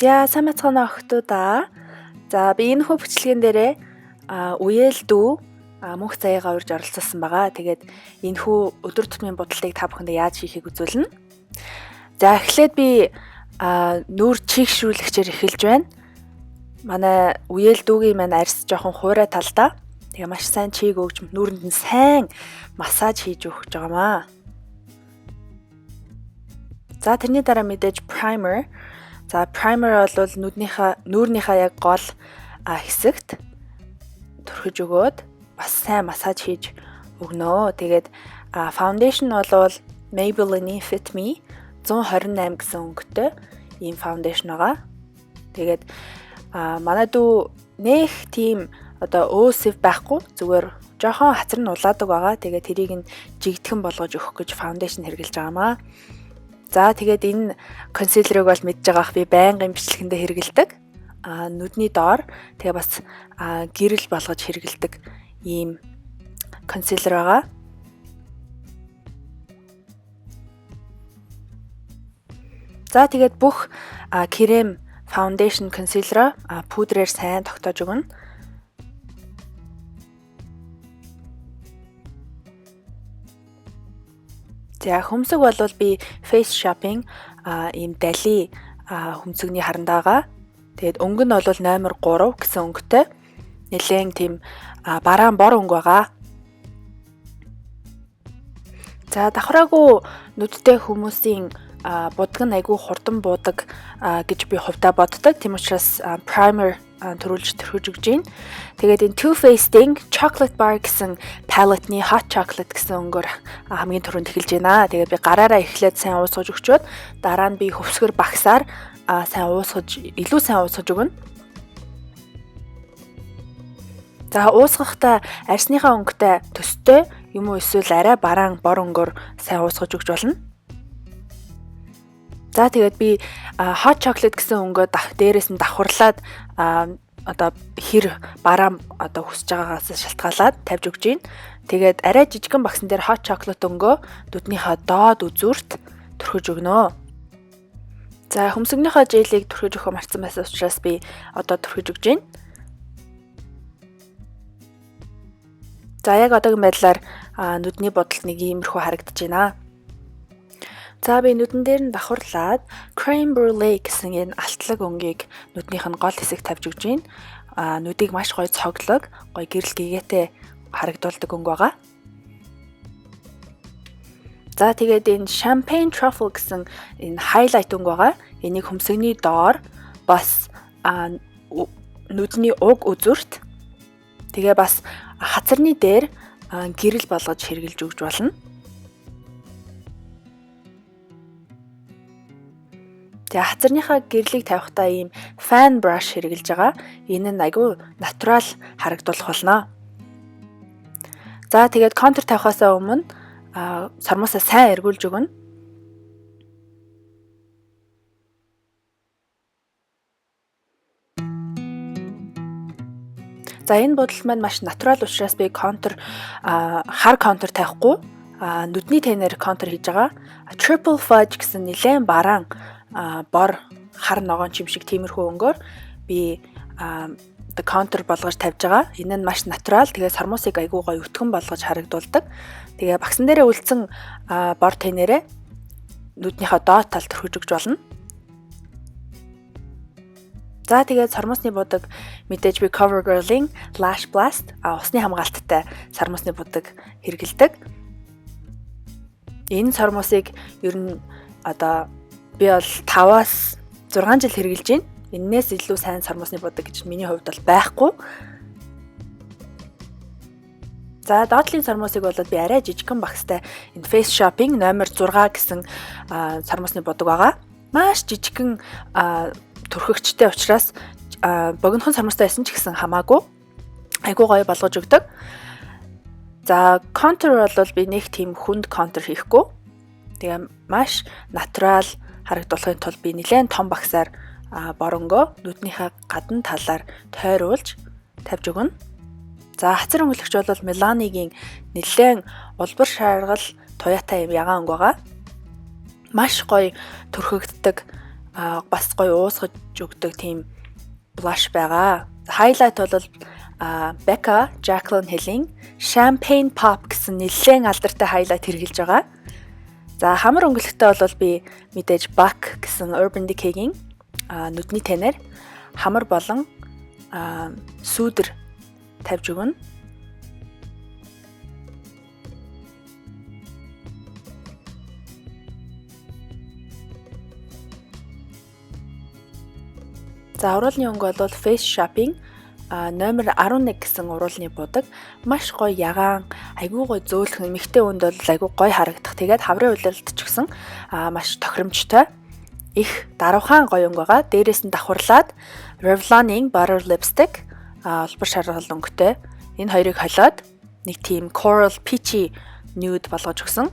За сайн бацгаана охтуудаа. За би энэ хөвчлэгэн дээрээ үеэл дүү мөнх заяагаа урьж оролцуулсан байгаа. Тэгээд энэ хүү өдөр тутмын будалтыг та бүхэндээ яаж хийхийг үзүүлнэ. За эхлээд би нүүр чийгшрүүлэгчээр эхэлж байна. Манай үеэл дүүгийн маань арьс жоохон хуурай талдаа. Тэгээ маш сайн чийг өгж нүүрэнд нь сайн массаж хийж өгч байгаамаа. За тэрний дараа мэдээж primer. За primer бол нүүрнийхээ яг гол хэсэгт түрхэж өгөөд бас сайн массаж хийж өгнө. Тэгээд foundation бол Maybelline Fit Me 128 гэсэн өнгөтэй ийм foundation байгаа. Тэгээд манай дүү нэх тийм өөсөв байхгүй зүгээр жоохон хацар нь улаадаг байгаа. Тэгээд тэрийг нь жигдхэн болгож өгөх гэж foundation хэрглэж байгаамаа. За тэгээд энэ консилерыг бол мэдж байгаах би байнгын бичлэгэндээ хэргэлдэг. Нүдний доор тэгээ бас гэрэл болгож хэргэлдэг ийм консилер байгаа. За тэгээд бүх крем, foundation, concealer пудрээр сайн тогтоож өгнө. За хөмсөг бол би face shopping ийм дали хөмсөгний харандаага. Тэгээд өнгө нь бол номер 3 гэсэн өнгөтэй. Нэлээд тийм бараан бор өнгө байгаа. За давхраагүй нүдтэй хүмүүсийн будаг нь айгүй хурдан буудаг гэж би хувьдаа боддог. Тийм учраас primer төрүүлж төрхөж өгж байна. Тэгээд энэ Too Faced-ийн Chocolate Bar гэсэн palette-ний hot chocolate гэсэн өнгөөр хамгийн түрүүнд эхэлж байна. Тэгээд би гараараа эхлээд сайн уусгаж өгчөөд дараа нь би хөвсгөр багсаар илүү сайн уусгаж өгнө. За уусгахтаа арьсныхаа өнгөтэй төстэй юм уу эсвэл арай бараан бор өнгөөр сайн уусгаж өгч болно. За тэгээд би hot chocolate гэсэн өнгөө дээрээс нь давхарлаад хэр бараан хүсэж байгаагаас шалтгаалаад тавьж өгч байна. Тэгээд арай жижигхэн багсан дээр hot chocolate өнгөө нүднийхээ доод үзүүрт түрхэж өгнө. За хөмсгөнийхөө жэлийг түрхэж өгөх марцсан байсан учраас би түрхэж өгч байна. За яг одоогийн байдлаар нүдний бодолд нэг иймэрхүү харагдаж байна. За би нүдэн дээр нь давхарлаад crème brûlée гэсэн энэ алтлаг өнгийг нүднийх нь гол хэсэгт тавьж өгч байна. Нүдийг маш гоё цоглог, гоё гэрэл гэгээтэй харагдуулдаг өнгө байгаа. За тэгээд энэ champagne truffle гэсэн энэ highlight өнгө байгаа. Энийг хөмсгөний доор бас нүдний уг үзүүрт тэгээ бас хацарны дээр гэрэл болгож хэрглэж өгч болно. Тэгээ хацарныхаа гэрлийг тавихтаа ийм fan brush хэрглэж байгаа. Энэ нь айгүй натурал харагдуулах болно. За тэгээд контур тавихаас өмнө сармуусаа сайн эргүүлж өгнө. За энэ бодолт маань маш натурал учраас би хар контур тавихгүй нүдний тэнээр контур хийж байгаа. Triple fudge гэсэн нэлээд бараан бор хар ногоон чим шиг тиймэрхүү өнгөөр би контур болгож тавьж байгаа. Энэ нь маш натурал. Тэгээ сармуусыг айгүй гоё өтгөн болгож харагдуулдаг. Тэгээ багсан дээрээ үлдсэн бор тэнээрээ нүднийхээ доод талд түрхэж өгч болно. За тэгээд сармуусны будаг мэдээж би CoverGirl-ийн Lash Blast усны хамгаалттай сармуусны будаг хэргэлдэг. Энэ сармуусыг ер нь би бол 5-аас 6 жил хэрглэж байна. Эннээс илүү сайн сармуусны будаг гэж миний хувьд бол байхгүй. За доотлын сармуусыг бол би арай жижигхэн багстай энэ Face Shopping номер 6 гэсэн сармуусны будаг байгаа. Маш жижигхэн түрхэгчтэй учраас богинохон сармуустай байсан ч гэсэн хамаагүй айгуу гоё болгож өгдөг. За контур бол би нэг тийм хүнд контур хийхгүй. Тэгээ маш натурал харагдуулахын тулд би нэлээд том багсаар боронгоо нүднийхээ гадна талаар тойруулж тавьж өгнө. За хацар өнгөлөгч бол Milani-гийн нэлээд улбар шааргал туяатай ягаан өнгө байгаа. Маш гоё түрхэгддэг бас гоё уусгаж өгдөг тийм blush байгаа. Highlight бол Becca Jaclyn Hill-ийн Champagne Pop гэсэн нэлээд алдартай highlight хэрэгжилж байгаа. За хамар өнгөлөгтэй бол би мэдээж BAC гэсэн Urban Decay-гийн нүдний танаар хамар болон сүүдэр тавьж өгнө. За уруулны өнгө бол Face Shopping номер 11 гэсэн уруулны будаг маш гоё ягаан айгүй гоё зөөлхөн эмэгтэй хүнд бол айгүй гоё харагдах. Тэгээд хаврын улиралд ч гэсэн маш тохиромжтой их даруухан гоё өнгө байгаа. Дээрээс нь давхарлаад Revlon-ийн Butter Lipstick улбар шаргал өнгөтэй. Энэ хоёрыг холиод нэг тийм Coral Peachy nude болгож өгсөн.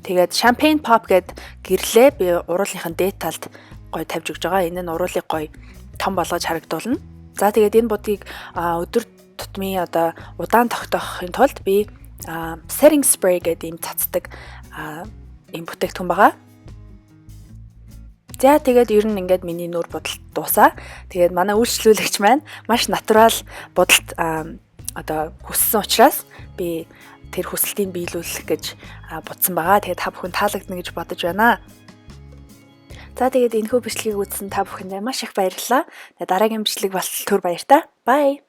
Тэгээд Champagne Pop гэд гэрлээ би уруулынхын дээд талд гоё тавьж өгж байгаа. Энэ нь уруулыг гоё том болгож харагдуулна. За тэгээд энэ будыг өдөр тутмын удаан тогтоохын тулд би setting spray гэдэг ийм цацдаг ийм бүтээгдэхүүн байгаа. За тэгээд ер нь ингээд миний нүур будалд дуусаа. Тэгээд манай үйлчлүүлэгч маань маш натурал будалд хүссэн учраас би тэр хүсэлтийг биелүүлэх гэж будсан байгаа. Тэгээд та бүхэн таалагдана гэж бодож байна. За тэгээд энэхүү бичлэгийг үзсэн та бүхэндээ маш их баярлалаа. Дараагийн бичлэг болтол түр баяртай. Bye.